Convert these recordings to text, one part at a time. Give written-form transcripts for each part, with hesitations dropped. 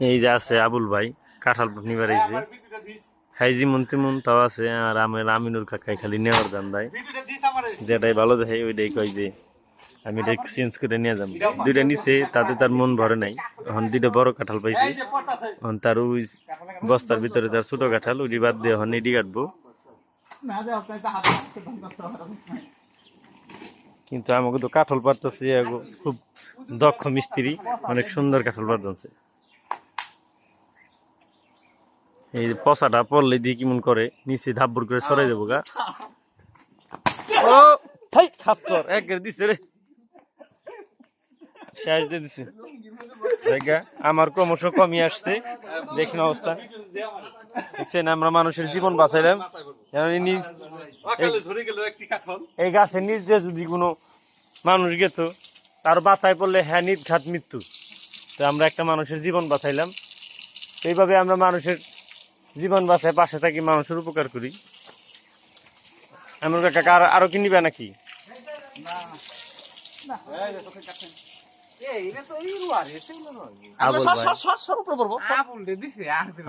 এই যে আছে আবুল ভাই কাঁঠাল নিবার আইছে হাইজি মন্তিমন তাও আছে আর আমার আমিনুর কাকাই খালি নেওয়ার দাম দেয় যেটাই ভালো দেখে ওইটাই কয় যে আমি এটা চেঞ্জ করে নিয়ে যাবো দুইটা নিচে তাতে তার মন ভরে নাই এখন দুইটা বড় কাঁঠাল পাইছে এখন তার ওই বস্তার ভিতরে তার ছোট কাঁঠাল ওইটি বাদ দিয়ে এখন এটি কাটবো কিন্তু আমাকে তো কাঁঠাল পারতেছে খুব দক্ষ মিস্ত্রি অনেক সুন্দর কাঁঠাল পারতেছে এই পচাটা পড়লে দিয়ে কেমন করে নিচে ধাব্বর করে সরাই দেবো গা ও ভাই খাচ্ছর এক দিছে রে শেষ দিয়ে দিছে জায়গা আমার ক্রমশ কমই আসছে দেখুন অবস্থা দেখছেন আমরা মানুষের জীবন বাঁচাইলাম এই গাছের নিচ দিয়ে যদি কোনো মানুষ গেত তার বাঁচায় পড়লে হ্যাঁ নির্ঘাত মৃত্যু তো আমরা একটা মানুষের জীবন বাঁচাইলাম এইভাবে আমরা মানুষের জীবন বাঁচায় পাশে থাকি মানুষের উপকার করি এমন কাকা আরো কি নিবে নাকি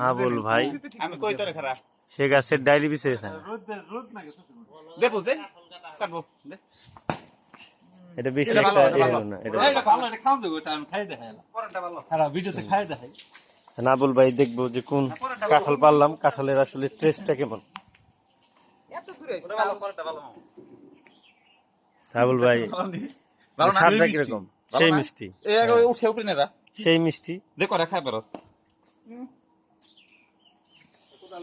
আবুল ভাই সে গাছের ডাইরি বিছে এটা বেশি একটা না আবুল ভাই দেখবো যে কোন কাঁঠাল পারলাম কাঁঠালের আসলে টেস্টটা কেমন আবুল ভাই স্বাদটা কিরকম সেই মিষ্টি সেই মিষ্টি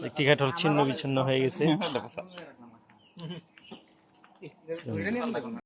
একটি কাঁঠাল ছিন্ন বিচ্ছিন্ন হয়ে গেছে